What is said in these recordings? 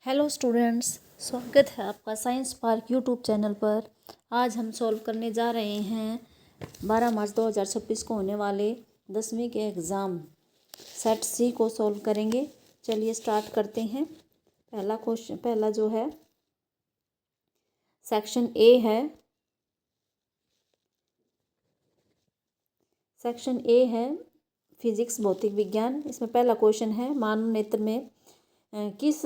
Hello students, स्वागत है आपका साइंस पार्क यूट्यूब चैनल पर। आज हम सॉल्व करने जा रहे हैं 12 मार्च 2026 को होने वाले 10वीं के एग्ज़ाम सेट सी को सॉल्व करेंगे। चलिए स्टार्ट करते हैं। पहला जो है सेक्शन ए है। सेक्शन ए है फिजिक्स भौतिक विज्ञान। इसमें पहला क्वेश्चन है, मानव नेत्र में किस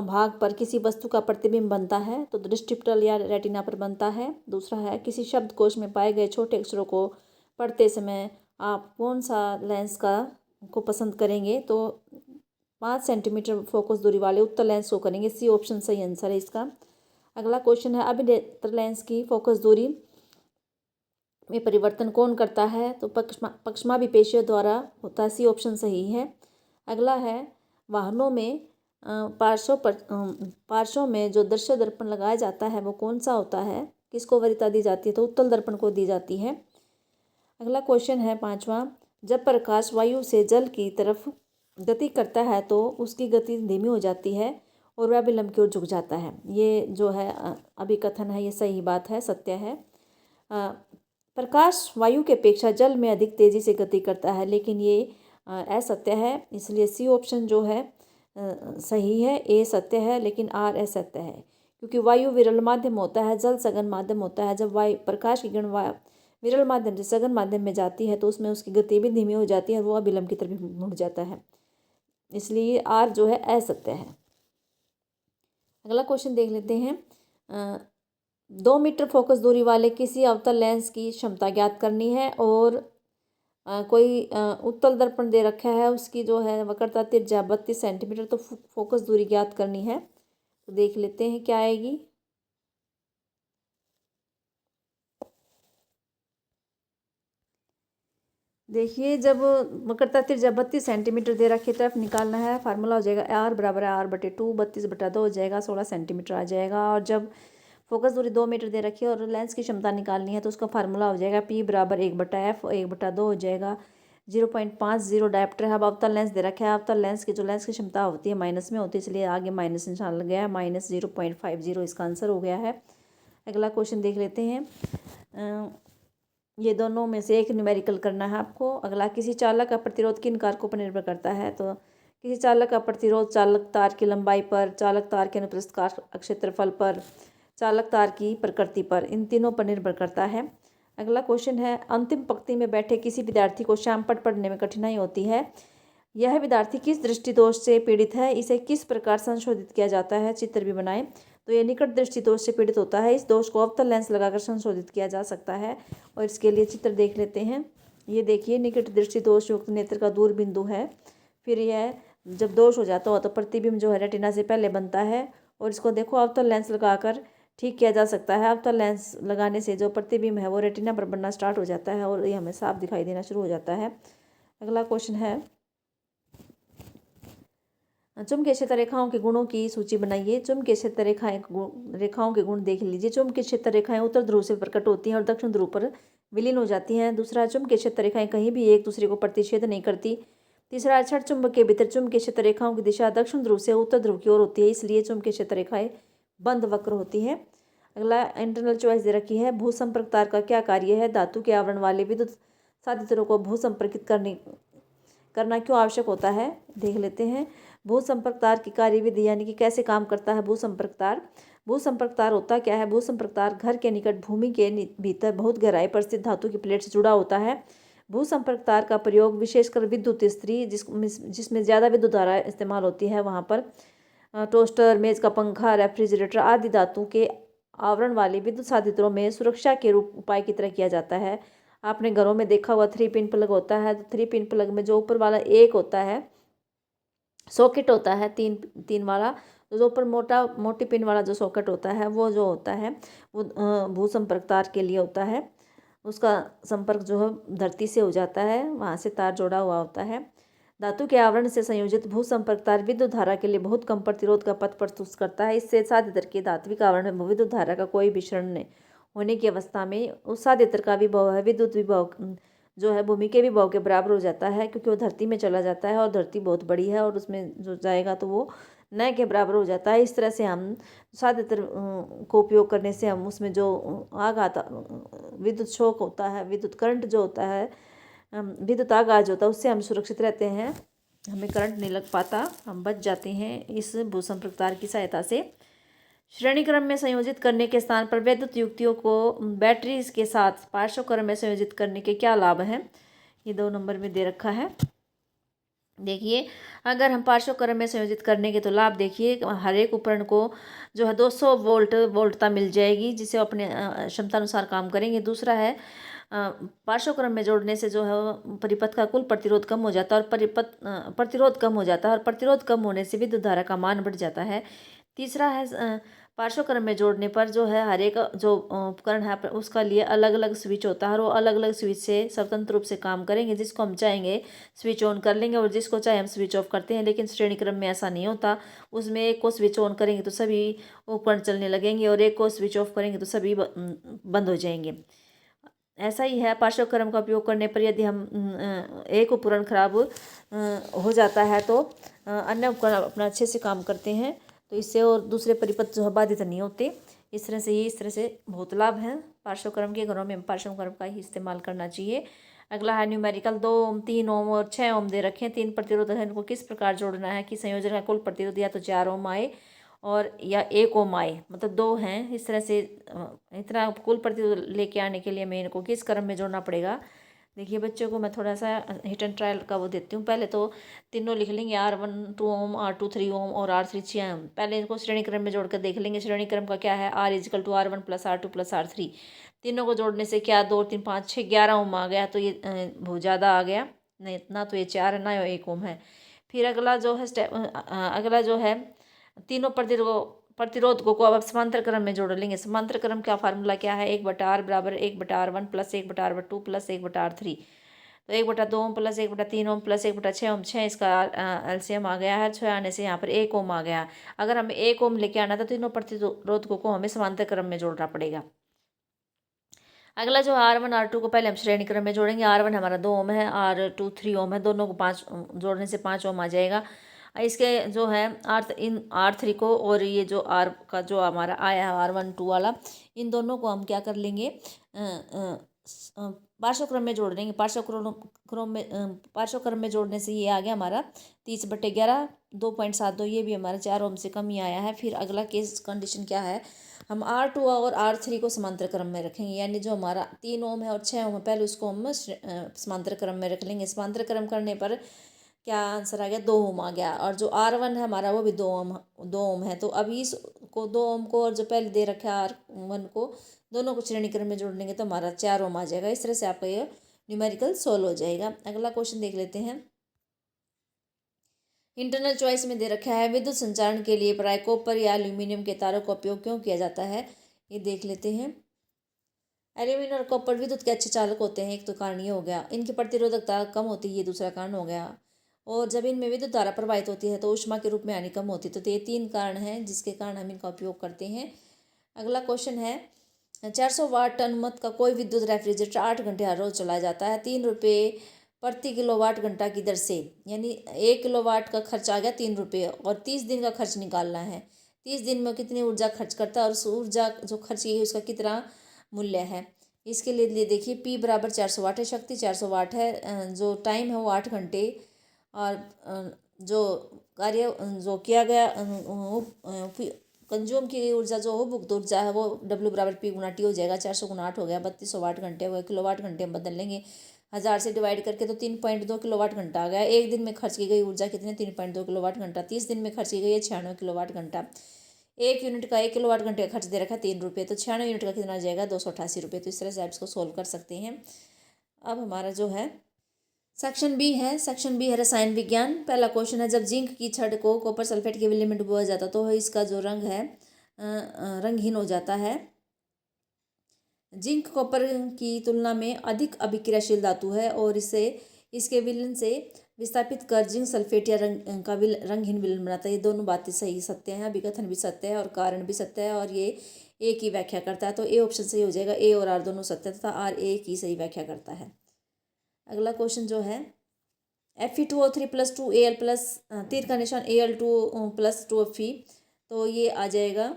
भाग पर किसी वस्तु का प्रतिबिंब बनता है? तो दृष्टिपटल या रेटिना पर बनता है। दूसरा है, किसी शब्दकोश में पाए गए छोटे अक्षरों को पढ़ते समय आप कौन सा लेंस को पसंद करेंगे? तो 5 सेंटीमीटर फोकस दूरी वाले उत्तल लेंस को करेंगे। सी ऑप्शन सही आंसर है इसका। अगला क्वेश्चन है, अभिनेत्र लेंस की फोकस दूरी में परिवर्तन कौन करता है? तो पक्षमाभिपेशीय द्वारा होता है। सी ऑप्शन सही है। अगला है, वाहनों में पार्श्वों में जो दृश्य दर्पण लगाया जाता है वो कौन सा होता है? किसको वरीयता दी जाती है? तो उत्तल दर्पण को दी जाती है। अगला क्वेश्चन है 5वां, जब प्रकाश वायु से जल की तरफ गति करता है तो उसकी गति धीमी हो जाती है और वह विलंब की ओर झुक जाता है। ये जो है अभिकथन है, ये सही बात है, सत्य है। प्रकाश वायु की अपेक्षा जल में अधिक तेजी से गति करता है, लेकिन ये असत्य है। इसलिए सी ऑप्शन जो है सही है। ए सत्य है लेकिन आर असत्य है, क्योंकि वायु विरल माध्यम होता है, जल सघन माध्यम होता है। जब प्रकाश की किरण विरल माध्यम से सघन माध्यम में जाती है तो उसमें उसकी गति भी धीमी हो जाती है और वो अभिलंब की तरफ मुड़ जाता है। इसलिए आर जो है असत्य है। अगला क्वेश्चन देख लेते हैं। 2 मीटर फोकस दूरी वाले किसी अवतल लेंस की क्षमता ज्ञात करनी है और कोई उत्तल दर्पण दे रखा है, उसकी जो है वक्रता त्रिज्या 32 सेंटीमीटर। तो फोकस दूरी ज्ञात करनी है। तो देख लेते हैं क्या आएगी। देखिए, जब वक्रता त्रिज्या 32 सेंटीमीटर दे रखी तरफ निकालना है, फार्मूला हो जाएगा आर बराबर है R/2, 32/2 हो जाएगा, 16 सेंटीमीटर आ जाएगा। और जब फोकस दूरी 2 मीटर दे रखी है और लेंस की क्षमता निकालनी है तो उसका फार्मूला हो जाएगा P बराबर 1/F, 1/2 हो जाएगा, 0.50 डायप्टर है। अब अवतल लेंस दे रखा है। अवतल लेंस की क्षमता होती है माइनस में होती है, इसलिए आगे माइनस निशान लग गया है, -0.50 इसका आंसर हो गया है। अगला क्वेश्चन देख लेते हैं। ये दोनों में से एक न्यूमेरिकल करना है आपको। अगला, किसी चालक का प्रतिरोध किन कारकों पर निर्भर करता है? तो किसी चालक का प्रतिरोध चालक तार की लंबाई पर, चालक तार के अनुप्रस्थ क्षेत्रफल पर, चालक तार की प्रकृति पर, इन तीनों पर निर्भर करता है। अगला क्वेश्चन है, अंतिम पंक्ति में बैठे किसी विद्यार्थी को श्यामपट्ट पढ़ने में कठिनाई होती है। यह विद्यार्थी किस दृष्टि दोष से पीड़ित है? इसे किस प्रकार संशोधित किया जाता है? चित्र भी बनाएं। तो ये निकट दृष्टि दोष से पीड़ित होता है। इस दोष को अवतल लेंस लगाकर संशोधित किया जा सकता है और इसके लिए चित्र देख लेते हैं। ये देखिए, निकट दृष्टि दोष युक्त नेत्र का दूर बिंदु है। फिर यह जब दोष हो जाता हो तो प्रतिबिंब जो है रेटिना से पहले बनता है और इसको देखो अवतल लेंस लगाकर ठीक किया जा सकता है। अवतल लेंस लगाने से जो प्रतिबिंब है वो रेटिना पर बनना स्टार्ट हो जाता है और ये हमें साफ दिखाई देना शुरू हो जाता है। अगला क्वेश्चन है, चुंबकीय क्षेत्र रेखाओं के गुणों की सूची बनाइए। चुंबकीय क्षेत्र रेखाओं के गुण देख लीजिए। चुंबकीय क्षेत्र रेखाएं उत्तर ध्रुव से प्रकट होती हैं और दक्षिण ध्रुव पर विलीन हो जाती हैं। दूसरा, चुंबकीय क्षेत्र रेखाएं कहीं भी एक दूसरे को प्रतिच्छेद नहीं करती। तीसरा, क्षण चुंबक के भीतर चुंबकीय क्षेत्र रेखाओं की दिशा दक्षिण ध्रुव से उत्तर ध्रुव की ओर होती है, इसलिए चुंबकीय क्षेत्र रेखाएं बंद वक्र होती है। अगला, इंटरनल चॉइस दे रखी है। भूसंपर्क तार का क्या कार्य है? धातु के आवरण वाले विद्युत साधित्रों को भूसंपर्कित करना क्यों आवश्यक होता है? देख लेते हैं। भूसंपर्क तार की कार्यविधि यानी कि कैसे काम करता है भूसंपर्क तार। भूसंपर्क तार होता क्या है? भूसंपर्क तार घर के निकट भूमि के भीतर बहुत गहराई पर स्थित धातु की प्लेट से जुड़ा होता है। भूसंपर्क तार का प्रयोग विशेषकर विद्युत इस्त्री जिसमें ज़्यादा विद्युत धारा इस्तेमाल होती है वहाँ पर, टोस्टर, मेज का पंखा, रेफ्रिजरेटर आदि धातु के आवरण वाले विद्युत साधित्रों में सुरक्षा के उपाय की तरह किया जाता है। आपने घरों में देखा हुआ 3 पिन प्लग होता है। तो 3 पिन प्लग में जो ऊपर वाला एक होता है सॉकेट होता है, तीन वाला, तो जो ऊपर मोटी पिन वाला जो सॉकेट होता है वो जो होता है वो भूसंपर्क तार के लिए होता है। उसका संपर्क जो है धरती से हो जाता है, वहाँ से तार जोड़ा हुआ होता है। धातु के आवरण से संयोजित भूसंपर्क तार विद्युत धारा के लिए बहुत कम प्रतिरोध का पथ प्रस्तुत करता है। इससे साधित्र के धात्विक आवरण में विद्युत धारा का कोई विसरण होने की अवस्था में उस साधित्र का विभव है विद्युत विभव जो है भूमि के विभव के बराबर हो जाता है, क्योंकि वो धरती में चला जाता है और धरती बहुत बड़ी है और उसमें जो जाएगा तो वो न के बराबर हो जाता है। इस तरह से हम सादे को उपयोग करने से हम उसमें जो आग आता विद्युत शॉक होता है, विद्युत करंट जो होता है, विद्युत आघात होता है, उससे हम सुरक्षित रहते हैं, हमें करंट नहीं लग पाता, हम बच जाते हैं इस भूसंपर्क तार की सहायता से। श्रेणी क्रम में संयोजित करने के स्थान पर वैद्युत युक्तियों को बैटरी के साथ पार्श्व क्रम में संयोजित करने के क्या लाभ हैं, ये 2 नंबर में दे रखा है। देखिए, अगर हम पार्श्व क्रम में संयोजित करने के तो लाभ देखिए, हर एक उपकरण को जो है 200 वोल्टता मिल जाएगी, जिसे अपने क्षमता अनुसार काम करेंगे। दूसरा है पार्श्व क्रम में जोड़ने से जो है परिपथ का कुल प्रतिरोध कम हो जाता है और प्रतिरोध कम हो जाता है, और प्रतिरोध कम होने से विद्युत धारा का मान बढ़ जाता है। तीसरा है पार्श्व क्रम में जोड़ने पर जो है हर एक जो उपकरण है उसका लिए अलग अलग स्विच होता है, और वो अलग अलग स्विच से स्वतंत्र रूप से काम करेंगे। जिसको हम चाहेंगे स्विच ऑन कर लेंगे और जिसको चाहे हम स्विच ऑफ करते हैं, लेकिन श्रेणी क्रम में ऐसा नहीं होता। उसमें एक को स्विच ऑन करेंगे तो सभी उपकरण चलने लगेंगे, और एक को स्विच ऑफ करेंगे तो सभी बंद हो जाएंगे। ऐसा ही है पार्श्व क्रम का उपयोग करने पर यदि हम एक उपकरण खराब हो जाता है तो अन्य उपकरण अपना अच्छे से काम करते हैं, तो इससे और दूसरे परिपथ जो है बाधित नहीं होते। इस तरह से बहुत लाभ है पार्श्व क्रम के। घरों में पार्श्व क्रम का ही इस्तेमाल करना चाहिए। अगला है न्यूमेरिकल। 2 ओम, 3 ओम और 6 ओम दे रखे हैं। 3 प्रतिरोध है, इनको किस प्रकार जोड़ना है कि संयोजन का कुल प्रतिरोध या तो 4 ओम आए और या 1 ओम आए, मतलब 2 हैं। इस तरह से इतना कुल प्रतिरोध लेके आने के लिए हमें इनको किस क्रम में जोड़ना पड़ेगा। देखिए बच्चों को मैं थोड़ा सा हिट एंड ट्रायल का वो देती हूँ। पहले तो तीनों लिख लेंगे, R1 2 ओम, R2 3 ओम और R3 6 ओम। पहले इनको श्रेणी क्रम में जोड़कर देख लेंगे। श्रेणी क्रम का क्या है, R=R1 + R2 + R3। तीनों को जोड़ने से क्या 2 3 5 6 11 ओम आ गया, तो ये बहुत ज़्यादा आ गया, नहीं इतना तो ये 4 है ना 1 ओम है। फिर अगला जो है अगला जो है तीनों प्रतिरोध को अब समांतर क्रम में जोड़ लेंगे। समांतर क्रम का फार्मूला क्या है, 1/R = 1/R1 + 1/R2 + 1/R3। तो 1/2 ओम + 1/3 ओम + 1/6 ओम। 6 इसका एलसीएम आ गया है। 6 आने से यहाँ पर 1 ओम आ गया। अगर हमें 1 ओम लेके आना था तो तीनों प्रतिरोधकों को हमें समांतर क्रम में जोड़ना पड़ेगा। अगला जो R1 R2 को पहले हम श्रेणी क्रम में जोड़ेंगे। R1 हमारा 2 ओम है, R2 3 ओम है, दोनों को 5 जोड़ने से 5 ओम आ जाएगा। इसके जो है R3 को और ये जो R का जो हमारा आया है R1 2 वाला, इन दोनों को हम क्या कर लेंगे, पार्श्व क्रम में जोड़ देंगे। पार्श्व क्रम में जोड़ने से ये आ गया हमारा 30/11 2.72। ये भी हमारा 4 ओम से कम ही आया है। फिर अगला केस कंडीशन क्या है, हम R2 और R3 को समांतर क्रम में रखेंगे, यानी जो हमारा 3 ओम है और 6 ओम है, पहले उसको हम समांतर क्रम में रख लेंगे। समांतर क्रम करने पर क्या आंसर आ गया, 2 ओम आ गया। और जो R1 है हमारा वो भी 2 ओम है। तो अभी इसको 2 ओम को और जो पहले दे रखा है R1 को, दोनों को श्रेणी क्रम में जोड़ लेंगे तो हमारा 4 ओम आ जाएगा। इस तरह से आपका ये न्यूमेरिकल सोल्व हो जाएगा। अगला क्वेश्चन देख लेते हैं। इंटरनल चॉइस में दे रखा है, विद्युत संचारण के लिए प्राय कॉपर या एल्यूमिनियम के तारों का उपयोग क्यों किया जाता है, ये देख लेते हैं। एल्यूमिनियम और कॉपर विद्युत के अच्छे चालक होते हैं, एक तो कारण ये हो गया। इनकी प्रतिरोधकता कम होती है, ये दूसरा कारण हो गया। और जब इनमें विद्युत धारा प्रवाहित होती है तो ऊष्मा के रूप में हानि कम होती है। तो ये 3 कारण हैं जिसके कारण हम इनका उपयोग करते हैं। अगला क्वेश्चन है, 400 वाट अनुमत का कोई विद्युत रेफ्रिजरेटर 8 घंटे हर रोज चलाया जाता है 3 रुपये प्रति किलोवाट घंटा की दर से, यानी 1 किलोवाट का खर्च आ गया 3 रुपये, और 30 दिन का खर्च निकालना है। 30 दिन में कितनी ऊर्जा खर्च करता है और उस ऊर्जा जो खर्च की है उसका कितना मूल्य है। इसके लिए देखिए P = 400 वाट है, शक्ति 400 वाट है, जो टाइम है वो 8 घंटे, और जो कार्य जो किया गया कंज्यूम की ऊर्जा जो हो उपभोक्त ऊर्जा है वो W = P × T हो जाएगा। 400 × 8 हो गया 3200 वाट घंटे, वो किलोवाट घंटे में बदल लेंगे। 1000 से डिवाइड करके तो 3.2 किलोवाट घंटा आ गया। एक दिन में खर्च की गई ऊर्जा कितनी, 3.2 किलोवाट घंटा। 30 दिन में खर्च की गई है 96 किलोवाट घंटा। 1 यूनिट का 1 किलोवाट घंटे का खर्च दे रखा है 3 रुपये, तो 96 यूनिट का कितना आ जाएगा, 288 रुपये। तो इस तरह से आप इसको सोल्व कर सकते हैं। अब हमारा जो है सेक्शन बी है। सेक्शन बी है रसायन विज्ञान। पहला क्वेश्चन है, जब जिंक की छड़ को कॉपर सल्फेट के विलय में डुबोया जाता तो इसका जो रंग है रंगहीन हो जाता है। जिंक कॉपर की तुलना में अधिक अभिक्रियाशील धातु है और इसके विलयन से विस्थापित कर जिंक सल्फेट या रंगहीन विलयन बनाता है। ये दोनों बातें सही सत्य हैं, अभिकथन भी सत्य है और कारण भी सत्य है, और ये ए की व्याख्या करता है। तो ए ऑप्शन सही हो जाएगा। ए और आर दोनों सत्य तथा आर ए की सही व्याख्या करता है। अगला क्वेश्चन जो है, Fe2O3 प्लस 2Al प्लस तीर का निशान Al2 प्लस 2Fe, तो ये आ जाएगा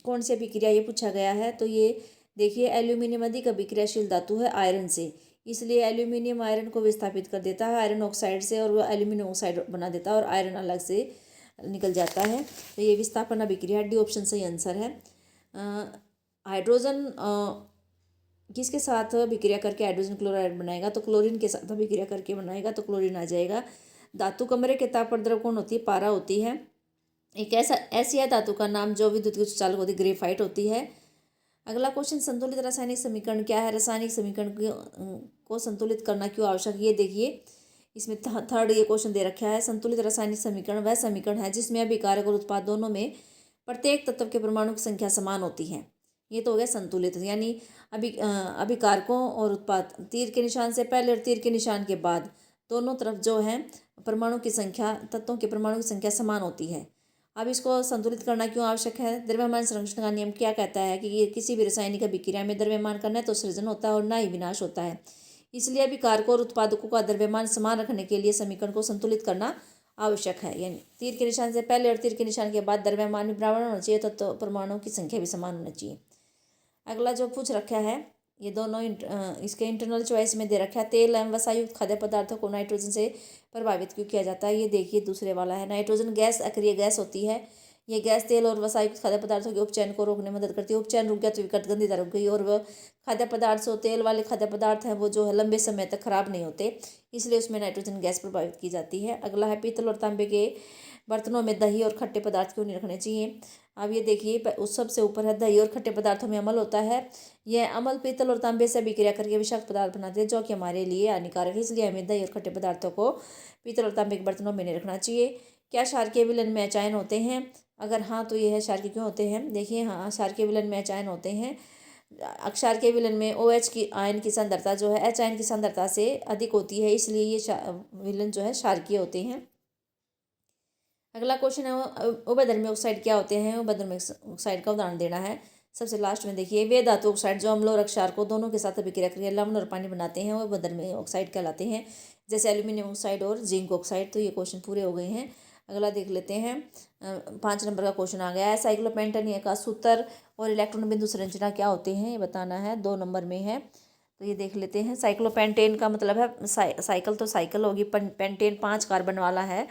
कौन सी अभिक्रिया, ये पूछा गया है। तो ये देखिए एल्यूमिनियम अधिक अभिक्रियाशील धातु है आयरन से, इसलिए एल्यूमिनियम आयरन को विस्थापित कर देता है आयरन ऑक्साइड से, और वो एल्यूमिनियम ऑक्साइड बना देता है और आयरन अलग से निकल जाता है। तो ये विस्थापन अभिक्रिया, डी ऑप्शन सही आंसर है। हाइड्रोजन किसके साथ अभिक्रिया करके हाइड्रोजन क्लोराइड बनाएगा, तो क्लोरीन के साथ अभिक्रिया करके बनाएगा, तो क्लोरीन आ जाएगा। धातु कमरे के ताप पर द्रव कौन होती है, पारा होती है। एक ऐसी है धातु का नाम जो विद्युत की चालक होती है, ग्रेफाइट होती है। अगला क्वेश्चन, संतुलित रासायनिक समीकरण क्या है, रासायनिक समीकरण को संतुलित करना क्यों आवश्यक, ये देखिए इसमें थर्ड ये क्वेश्चन दे रखा है। संतुलित रासायनिक समीकरण वह समीकरण है जिसमें अभिकारक और उत्पाद दोनों में प्रत्येक तत्व के परमाणु की संख्या समान होती है। ये तो हो गया संतुलित, यानी अभिकारकों और उत्पाद तीर के निशान से पहले और तीर के निशान के बाद दोनों तरफ जो है परमाणु की संख्या, तत्वों के परमाणु की संख्या समान होती है। अब इसको संतुलित करना क्यों आवश्यक है, द्रव्यमान संरक्षण का नियम क्या कहता है कि ये किसी भी रासायनिक अभिक्रिया में द्रव्यमान का न तो सृजन होता है और न ही विनाश होता है, इसलिए अभिकारकों और उत्पादकों का द्रव्यमान समान रखने के लिए समीकरण को संतुलित करना आवश्यक है। यानी तीर के निशान से पहले और तीर के निशान के बाद द्रव्यमान भी बराबर होना चाहिए, तत्व परमाणुओं की संख्या भी समान होनी चाहिए। अगला जो पूछ रखा है, ये दोनों इसके इंटरनल चॉइस में दे रखा है, तेल एवं वसायुक्त खाद्य पदार्थों को नाइट्रोजन से प्रभावित क्यों किया जाता है। ये देखिए दूसरे वाला है, नाइट्रोजन गैस अक्रिय गैस होती है। ये गैस तेल और वसायुक्त खाद्य पदार्थों के उपचयन को रोकने में मदद करती है। उपचयन रुक गया तो विकट गंधीता रुक गई, और वह खाद्य पदार्थ से तेल वाले खाद्य पदार्थ हैं वो जो है लंबे समय तक खराब नहीं होते, इसलिए उसमें नाइट्रोजन गैस प्रभावित की जाती है। अगला है, पीतल और तांबे के बर्तनों में दही और खट्टे पदार्थ क्यों नहीं रखने चाहिए। अब ये देखिए उस सबसे ऊपर है, दही और खट्टे पदार्थों में अम्ल होता है। यह अम्ल पीतल और तांबे से अभिक्रिया करके विषाक्त पदार्थ बनाते हैं जो कि हमारे लिए हानिकारक है, इसलिए हमें दही और खट्टे पदार्थों को पीतल और तांबे के बर्तनों में नहीं रखना चाहिए। क्या क्षारकीय विलयन में अचायन होते हैं, अगर हाँ तो ये है क्षारकीय क्यों होते हैं। देखिए हाँ, क्षारकीय विलयन में अचायन होते हैं। क्षारकीय विलयन में OH की आयन की सांद्रता जो है H आयन की सांद्रता से अधिक होती है, इसलिए ये विलयन जो है क्षारकीय होते हैं। अगला क्वेश्चन है, उभयधर्मी ऑक्साइड क्या होते हैं। उभयधर्मी ऑक्साइड का उदाहरण देना है। सबसे लास्ट में देखिए, वे धातु ऑक्साइड जो अम्ल और क्षार को दोनों के साथ अभिक्रिया करके लवण और पानी बनाते हैं वो उभयधर्मी ऑक्साइड कहलाते हैं, जैसे एल्यूमिनियम ऑक्साइड और जिंक ऑक्साइड। तो ये क्वेश्चन पूरे हो गए हैं। अगला देख लेते हैं, 5 नंबर का क्वेश्चन आ गया है, साइक्लोपेंटेन का सूत्र और इलेक्ट्रॉन बिंदु संरचना क्या होते हैं ये बताना है, 2 नंबर में है। तो ये देख लेते हैं, साइक्लोपेंटेन का मतलब है साइकिल, तो साइकिल होगी, पेंटेन 5 कार्बन वाला है,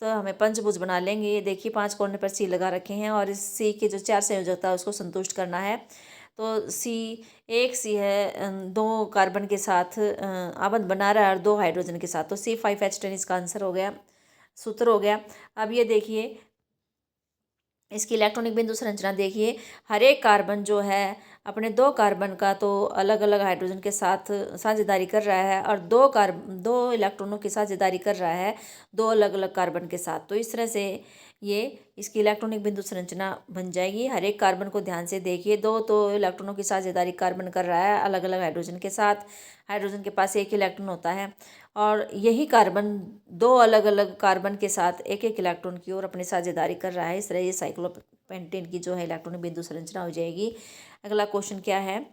तो हमें पंचभुज बना लेंगे। ये देखिए 5 कोने पर सी लगा रखे हैं और इस सी के जो 4 संयोजकता है उसको संतुष्ट करना है। तो एक सी है 2 कार्बन के साथ आबंध बना रहा है और 2 हाइड्रोजन के साथ, तो C5H10 इसका आंसर हो गया, सूत्र हो गया। अब ये देखिए इसकी इलेक्ट्रॉनिक बिंदु संरचना देखिए, हर एक कार्बन जो है अपने 2 कार्बन का तो अलग अलग हाइड्रोजन के साथ साझेदारी कर रहा है और 2 इलेक्ट्रॉनों की साझेदारी कर रहा है 2 अलग अलग कार्बन के साथ। तो इस तरह से ये इसकी इलेक्ट्रॉनिक बिंदु संरचना बन जाएगी। हर एक कार्बन को ध्यान से देखिए, 2 तो इलेक्ट्रॉनों की साझेदारी कार्बन कर रहा है अलग अलग हाइड्रोजन के साथ, हाइड्रोजन के पास 1 इलेक्ट्रॉन होता है, और यही कार्बन 2 अलग अलग कार्बन के साथ 1 इलेक्ट्रॉन की ओर अपनी साझेदारी कर रहा है। इस तरह ये साइक्लोपेंटेन की जो है इलेक्ट्रॉनिक बिंदु संरचना हो जाएगी। अगला क्वेश्चन क्या है,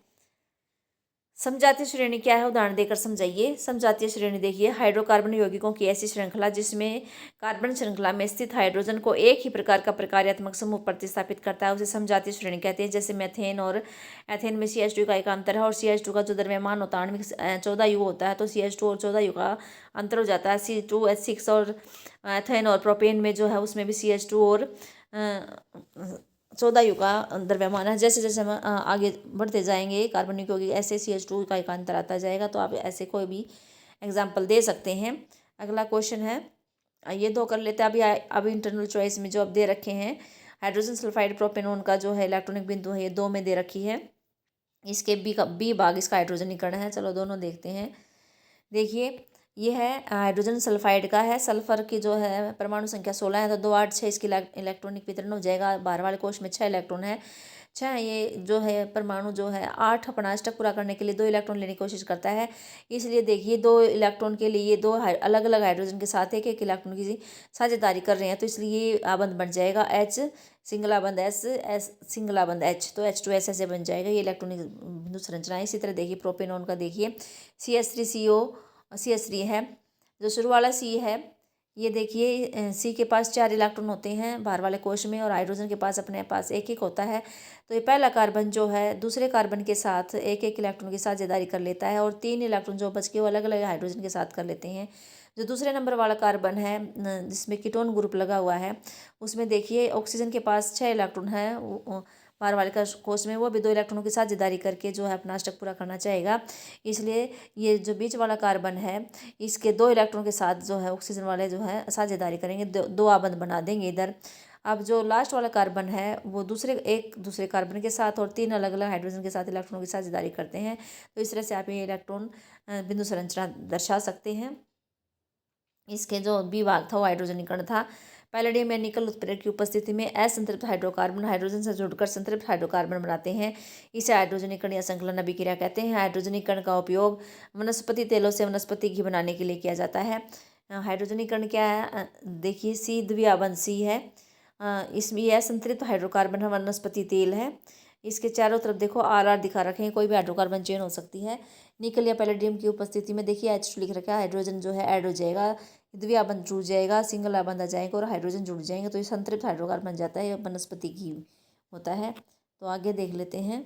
समजातीय श्रेणी क्या है, उदाहरण देकर समझाइए। समजातीय श्रेणी देखिए, हाइड्रोकार्बन यौगिकों की ऐसी श्रृंखला जिसमें कार्बन श्रृंखला में स्थित हाइड्रोजन को एक ही प्रकार का प्रकार्यात्मक समूह प्रतिस्थापित करता है उसे समजातीय श्रेणी कहते हैं। जैसे मेथेन और एथेन में CH2 का एक अंतर है और CH2 का जो द्रव्यमान होता है आणविक 14 युग होता है, तो CH2 और 14 युग का अंतर हो जाता है। C2H6 और एथेन और प्रोपेन में जो है उसमें भी CH2 और 14 युग का द्रव्यमान है। जैसे जैसे हम आगे बढ़ते जाएंगे कार्बनिक यौगिक ऐसे CH2 का एक अंतर आता जाएगा, तो आप ऐसे कोई भी एग्जाम्पल दे सकते हैं। अगला क्वेश्चन है, ये 2 कर लेते हैं। अभी इंटरनल चॉइस में जो अब दे रखे हैं, हाइड्रोजन सल्फाइड प्रोपेनोन का जो है इलेक्ट्रॉनिक बिंदु है ये 2 में दे रखी है, इसके बी भाग इसका हाइड्रोजनीकरण है। चलो दोनों देखते हैं। देखिए ये है हाइड्रोजन सल्फाइड का है, सल्फर की जो है परमाणु संख्या 16 है, तो 2 8 6 इसकी इलेक्ट्रॉनिक वितरण हो जाएगा। बाहर वाले कोश में 6 इलेक्ट्रॉन है, 6 ये जो है परमाणु जो है 8 अपना अष्टक पूरा करने के लिए 2 इलेक्ट्रॉन लेने की कोशिश करता है, इसलिए देखिए 2 इलेक्ट्रॉन के लिए ये 2 अलग अलग हाइड्रोजन के साथ 1 इलेक्ट्रॉन की साझेदारी कर रहे हैं, तो इसलिए ये आबंध बन जाएगा H सिंगला बंद S सिंगला बंद H, तो H2S ऐसे बन जाएगा। ये इलेक्ट्रॉनिक बिंदु संरचना है। इसी तरह देखिए प्रोपेनॉन का देखिए CH3CO CH3 है, जो शुरू वाला सी है, ये देखिए सी के पास 4 इलेक्ट्रॉन होते हैं बाहर वाले कोश में, और हाइड्रोजन के पास अपने पास एक एक होता है। तो ये पहला कार्बन जो है दूसरे कार्बन के साथ एक एक इलेक्ट्रॉन की साझेदारी कर लेता है, और 3 इलेक्ट्रॉन जो बच के वो अलग अलग हाइड्रोजन के साथ कर लेते हैं। जो दूसरे नंबर वाला कार्बन है जिसमें कीटोन ग्रुप लगा हुआ है, उसमें देखिए ऑक्सीजन के पास 6 इलेक्ट्रॉन है बाहर वाले का कोश में, वो भी 2 इलेक्ट्रॉनों की साझेदारी करके जो है अपना अष्टक पूरा करना चाहेगा। इसलिए ये जो बीच वाला कार्बन है, इसके 2 इलेक्ट्रॉन के साथ जो है ऑक्सीजन वाले जो है साझेदारी करेंगे, दो आबंध बना देंगे इधर। अब जो लास्ट वाला कार्बन है वो दूसरे कार्बन के साथ और 3 अलग अलग हाइड्रोजन के साथ इलेक्ट्रॉनों की साझेदारी करते हैं। तो इस तरह से आप ये इलेक्ट्रॉन बिंदु संरचना दर्शा सकते हैं। इसके जो बी भाग था वो हाइड्रोजनीकरण था। पैलेडियम या निकल उत्प्रेरक की उपस्थिति में असंतृप्त हाइड्रोकार्बन हाइड्रोजन से जुड़कर संतृप्त हाइड्रोकार्बन बनाते हैं। इसे हाइड्रोजनीकरण या संकलन अभिक्रिया कहते हैं। हाइड्रोजनीकरण का उपयोग वनस्पति तेलों से वनस्पति घी बनाने के लिए किया जाता है। हाइड्रोजनीकरण क्या है, देखिए सी द्विआबंध सी है, इसमें यह संतृप्त हाइड्रोकार्बन वनस्पति तेल है। इसके चारों तरफ देखो आर आर दिखा रखे हैं, कोई भी हाइड्रोकार्बन चेन हो सकती है। निकल या पैलेडियम की उपस्थिति में देखिए H2 लिख रखा है, हाइड्रोजन जो है ऐड हो जाएगा, द्विआबंध जुड़ जाएगा, सिंगल आबंध आ जाएगा और हाइड्रोजन जुड़ जाएंगे, तो ये संतृप्त हाइड्रोकार्बन बन जाता है, ये वनस्पति घी होता है। तो आगे देख लेते हैं।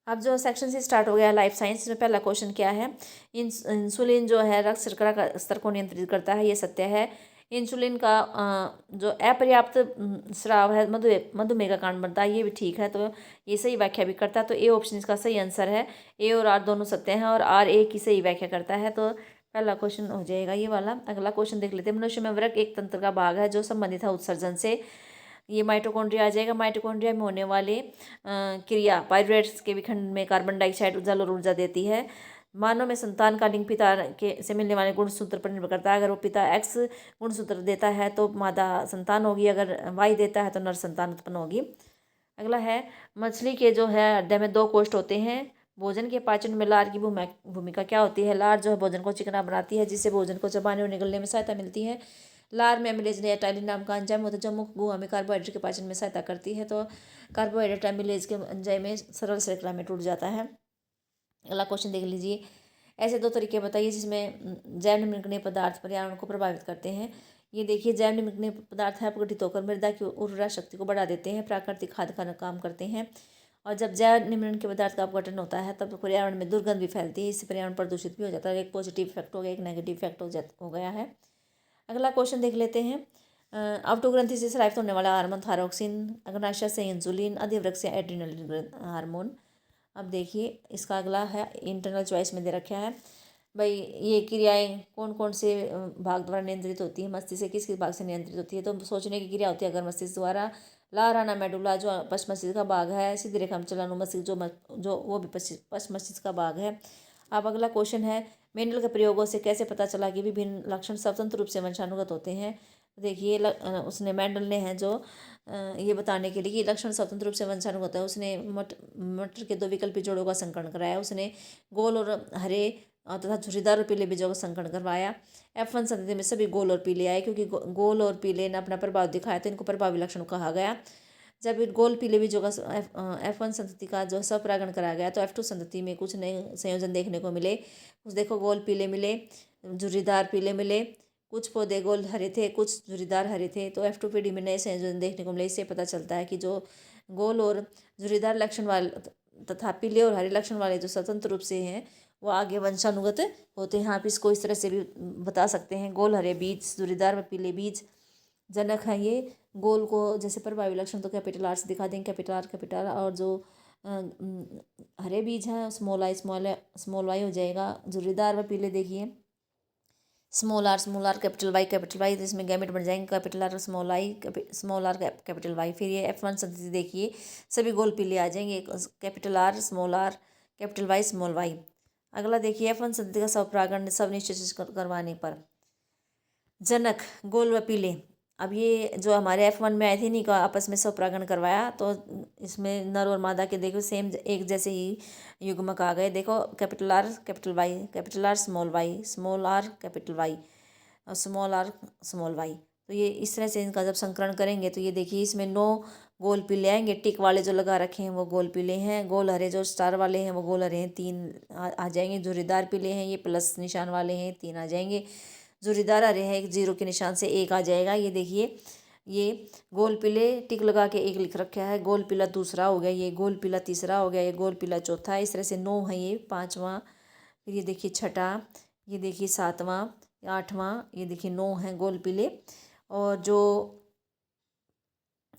अब जो सेक्शन से स्टार्ट हो गया लाइफ साइंस में, पहला क्वेश्चन क्या है, इंसुलिन जो है रक्त शर्करा का स्तर को नियंत्रित करता है, ये सत्य है। इंसुलिन का जो अपर्याप्त स्राव है मधुमेह का कारण बनता है, ये भी ठीक है, तो ये सही व्याख्या भी करता है। तो ए ऑप्शन इसका सही आंसर है। ए और आर दोनों सत्य हैं और आर ए की सही व्याख्या करता है, तो पहला क्वेश्चन हो जाएगा ये वाला। अगला क्वेश्चन देख लेते हैं। मनुष्य में वृक्क एक तंत्र का भाग है जो संबंधित है उत्सर्जन से, ये माइटोकॉन्ड्रिया आ जाएगा। माइटोकॉन्ड्रिया में होने वाले क्रिया पाइरुवेट्स के विखंडन में कार्बन डाइऑक्साइड जल और ऊर्जा देती है। मानव में संतान का लिंग पिता के से मिलने वाले गुणसूत्र पर निर्भर करता है। अगर वो पिता एक्स गुणसूत्र देता है तो मादा संतान होगी, अगर वाई देता है तो नर संतान उत्पन्न होगी। अगला है, मछली के जो है हृदय में 2 कोष्ठ होते हैं। भोजन के पाचन में लार की भूमिका क्या होती है। लार जो है भोजन को चिकना बनाती है, जिससे भोजन को चबाने और निगलने में सहायता मिलती है। लार में एमिलेज या टाइलिन नाम का एंजाइम होता है जो मुख्य गुहा में कार्बोहाइड्रेट के पाचन में सहायता करती है। तो कार्बोहाइड्रेट एमिलेज के एंजाइम में सरल श्रृंखला में टूट जाता है। अगला क्वेश्चन देख लीजिए। ऐसे 2 तरीके बताइए जिसमें जैव निम्नलिखित पदार्थ पर्यावरण को प्रभावित करते हैं। ये देखिए, जैव निम्नलिखित पदार्थ है अपघटित होकर मृदा की उर्वरा शक्ति को बढ़ा देते हैं, प्राकृतिक खाद का काम करते हैं। और जब जैव निम्नलिखित के पदार्थ का अपघटन होता है तब पर्यावरण में दुर्गंध भी फैलती है, इससे पर्यावरण प्रदूषित भी हो जाता है। एक पॉजिटिव इफेक्ट हो गया, एक नेगेटिव इफेक्ट हो गया है। अगला क्वेश्चन देख लेते हैं। अवटो ग्रंथि से स्रावित होने वाला हार्मोन थायरोक्सिन, अग्नाशय से इंसुलिन, अधिवृक्क से एड्रिनलिन हार्मोन। अब देखिए इसका अगला है, इंटरनल चॉइस में दे रखा है भाई, ये क्रियाएं कौन कौन से भाग द्वारा नियंत्रित होती है, मस्तिष्क से किस किस भाग से नियंत्रित होती है। तो सोचने की क्रिया होती है अगर मस्तिष्क द्वारा। लाराना मेडुला जो पश्च मस्तिष्क का भाग है, सीधी रेखा में चलानु मस्तिष्क जो वो भी पश्च मस्तिष्क का भाग है। अब अगला क्वेश्चन है, मेंडल के प्रयोगों से कैसे पता चला कि विभिन्न लक्षण स्वतंत्र रूप से वंशानुगत होते हैं। देखिए उसने मेंडल ने है जो ये बताने के लिए कि लक्षण स्वतंत्र रूप से वंशानुगत है, उसने मटर के 2 विकल्पी जोड़ों का संकरण कराया। उसने गोल और हरे तथा झुर्रीदार और पीले बीजों का संकरण करवाया। F1 संतति में सभी गोल और पीले आए, क्योंकि गोल और पीले ने अपना प्रभाव दिखाया तो इनको प्रभावी लक्षण कहा गया। जब गोल पीले बीजों का F1 संतति का जो स्वपरागण कराया गया तो F2 संतति में कुछ नए संयोजन देखने को मिले। कुछ देखो गोल पीले मिले, झुर्रीदार पीले मिले, कुछ पौधे गोल हरे थे, कुछ झुर्रीदार हरे थे। तो F2 पीढ़ी में नए संयोजन देखने को मिले। इससे पता चलता है कि जो गोल और झुर्रीदार लक्षण वाले तथा पीले और हरे लक्षण वाले जो स्वतंत्र रूप से हैं वो आगे वंशानुगत होते हैं। आप इसको इस तरह से भी बता सकते हैं, गोल हरे बीज, झुर्रीदार व पीले बीज जनक हैं ये। गोल को जैसे प्रभावी लक्षण तो कैपिटल आर से दिखा देंगे, कैपिटल आर, और जो हरे बीज हैं स्मॉल वाई हो जाएगा। झुर्रीदार व पीले देखिए स्मॉल आर कैपिटल वाई, तो इसमें गैमेट बन जाएंगे capital R small R capital Y. फिर ये F1 संतति देखिए सभी गोल पीले आ जाएंगे, capital R capital Y small Y. अगला देखिए, F1 संतति का स्वपरागण सब निश्चित करवाने पर जनक गोल व पीले। अब ये जो हमारे F1 में आए थे इन्हीं का आपस में स्वपरागण करवाया, तो इसमें नर और मादा के देखो सेम एक जैसे ही युग्मक आ गए। देखो capital R small Y, small R capital Y और स्मॉल आर स्मॉल वाई। तो ये इस तरह से इनका जब संकलन करेंगे तो ये देखिए इसमें 9 गोल पीले आएंगे। टिक वाले जो लगा रखे हैं वो गोल पीले हैं, गोल हरे जो स्टार वाले हैं वो गोल हरे हैं, 3 आ जाएंगे। जोरीदार पीले हैं, ये प्लस निशान वाले हैं, 3 आ जाएंगे। जोरीदार हरे हैं, एक 0 के निशान से 1 आ जाएगा। ये देखिए ये गोल पीले टिक लगा के 1 लिख रखा है, गोल पीला दूसरा हो गया, ये गोल पीला तीसरा हो गया, ये गोल पीला चौथा है। इस तरह से 9 है, ये 5वां, फिर ये देखिए छठा, ये देखिए 7वां, 8वां, ये देखिए 9 है गोल पीले। और जो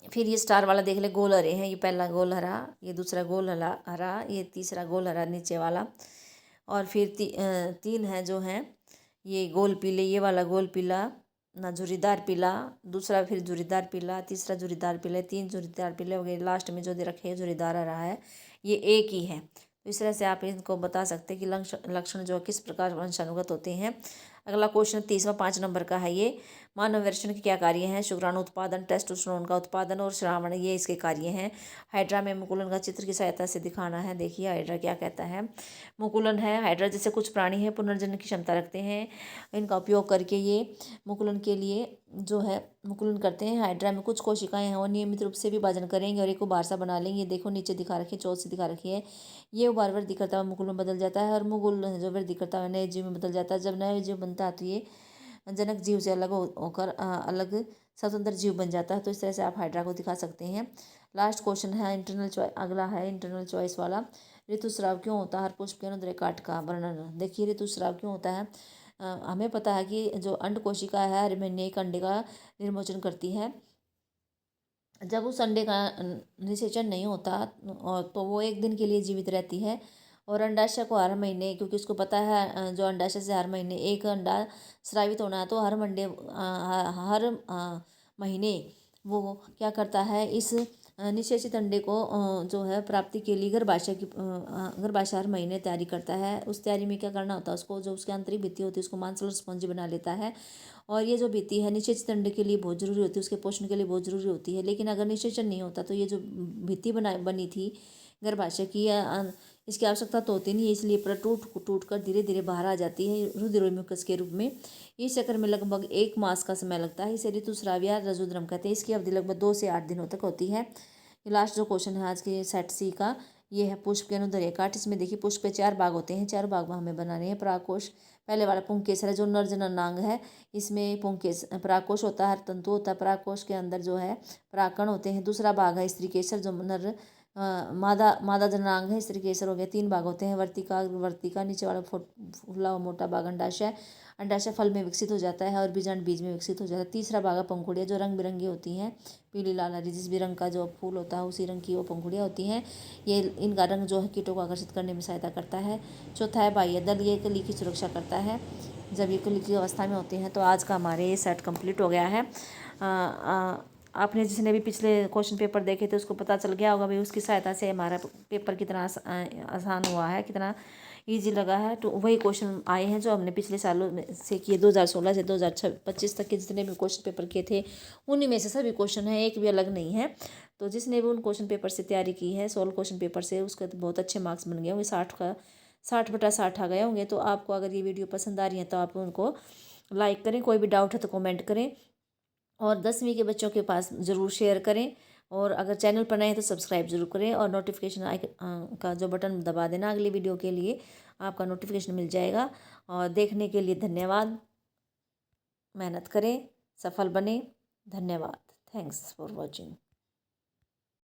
फिर ये स्टार वाला देख ले, गोल हरे हैं, ये पहला गोल हरा, ये दूसरा गोल हरा, ये तीसरा गोल हरा नीचे वाला। और फिर 3 है जो हैं ये गोल पीले, ये वाला गोल पीला ना झुरीदार पीला, दूसरा फिर झुरीदार पीला, तीसरा झुरीदार पीला, 3 झुरीदार पीले हो गए। लास्ट में जो दे रखे हैं झुरीदार हरा है, ये एक ही है। तो इस तरह से आप इनको बता सकते हैं कि लक्षण जो किस प्रकार वंशानुगत होते हैं। अगला क्वेश्चन 30वां 5 नंबर का है। ये मानव वृषण के क्या कार्य हैं? शुक्राणु उत्पादन, टेस्टोस्टेरोन का उत्पादन और श्रावण, ये इसके कार्य हैं। हाइड्रा में मुकुलन का चित्र की सहायता से दिखाना है। देखिए हाइड्रा क्या कहता है। मुकुलन है, हाइड्रा जैसे कुछ प्राणी हैं पुनर्जन्म की क्षमता रखते हैं। इनका उपयोग करके ये मुकुलन के लिए जो है मुकुलन करते हैं। हाइड्रा में कुछ कोशिकाएं हैं वो नियमित रूप से विभाजन करेंगे और एक उभार सा बना लेंगे। ये देखो नीचे दिखा रखी है, चौथ से दिखा रखी है। ये उभार वृद्धि करता हुआ मुकुल में बदल जाता है और मुकुल जो वृद्धि करता हुआ नए जीव में बदल जाता है। जब नए जीव बनता है तो ये जनक जीव से अलग होकर अलग स्वतंत्र जीव बन जाता है। तो इस तरह से आप हाइड्रा को दिखा सकते हैं। लास्ट क्वेश्चन है इंटरनल चॉइस, अगला है इंटरनल चॉइस वाला। ऋतुस्राव क्यों होता है? हर पुष्प के अनुदैर्घ्य काट का वर्णन। देखिए ऋतुस्राव क्यों होता है। हमें पता है कि जो अंड कोशिका है हर महीने एक अंडे का निर्मोचन करती है। जब उस अंडे का निषेचन नहीं होता और तो वो 1 दिन के लिए जीवित रहती है। और अंडाशय को हर महीने, क्योंकि उसको पता है जो अंडाशय से हर महीने एक अंडा स्रावित होना है, तो हर महीने वो क्या करता है, इस निषेचित अंडे को जो है प्राप्ति के लिए गर्भाशय हर महीने तैयारी करता है। उस तैयारी में क्या करना होता है, उसको जो उसकी आंतरिक भित्ति होती है उसको मांसल स्पंजी बना लेता है। और ये जो भित्ति है निषेचित अंडे के लिए बहुत जरूरी होती है, उसके पोषण के लिए बहुत जरूरी होती है। लेकिन अगर निषेचन नहीं होता तो ये जो भित्ति बनी थी गर्भाशय की, इसकी आवश्यकता तो होती नहीं है, इसलिए पर टूट कर धीरे धीरे बाहर आ जाती है रुधिरोम्युकस के रूप में। इस चक्र में लगभग 1 मास का समय लगता है। इसे ऋतुस्राव या रजोद्रम कहते हैं। इसकी अवधि लगभग 2 से 8 दिनों तक होती है। लास्ट जो क्वेश्चन है आज के सेट सी का, ये है पुष्प के अनुदैर्घ्य काट। इसमें देखिए पुष्प के 4 भाग होते हैं, 4 भाग हमें बनाने हैं। परागकोश पहले वाला पुंकेसर है जो नर जननांग है, इसमें परागकोश होता है, हर तंतु होता है। परागकोश के अंदर जो है परागकण होते हैं। दूसरा भाग है स्त्री केसर जो नर मादा जननांग है। स्त्री केसर हो गया। 3 भाग होते हैं, वर्तिका नीचे वाला फूला हुआ मोटा भाग अंडाशय। अंडाशय फल में विकसित हो जाता है और बीजांड बीज में विकसित हो जाता है। तीसरा भाग है पंखुड़ियाँ जो रंग बिरंगी होती हैं, पीली लाल हरी, जिस भी रंग का जो फूल होता है उसी रंग की वो पंखुड़ियाँ होती हैं। ये इनका रंग जो है कीटों को आकर्षित करने में सहायता करता है। चौथा है बाह्य दल, ये कली की सुरक्षा करता है जब ये कली की अवस्था में होते हैं। तो आज का हमारे ये सेट कंप्लीट हो गया है। आपने जिसने भी पिछले क्वेश्चन पेपर देखे थे उसको पता चल गया होगा भाई उसकी सहायता से हमारा पेपर कितना आसान हुआ है, कितना इजी लगा है। तो वही क्वेश्चन आए हैं जो हमने पिछले सालों में से किए, 2016 से 2025 तक के जितने भी क्वेश्चन पेपर किए थे उन्हीं में से सभी क्वेश्चन हैं, एक भी अलग नहीं है। तो जिसने भी उन क्वेश्चन पेपर से तैयारी की है, 16 क्वेश्चन पेपर से, उसके तो बहुत अच्छे मार्क्स बन गए होंगे, 60/60 आ गए होंगे। तो आपको अगर ये वीडियो पसंद आ रही है तो आप उनको लाइक करें, कोई भी डाउट है तो कमेंट करें और 10वीं के बच्चों के पास ज़रूर शेयर करें। और अगर चैनल पर नए हैं तो सब्सक्राइब जरूर करें और नोटिफिकेशन का जो बटन दबा देना, अगली वीडियो के लिए आपका नोटिफिकेशन मिल जाएगा। और देखने के लिए धन्यवाद। मेहनत करें, सफल बने। धन्यवाद। Thanks for watching.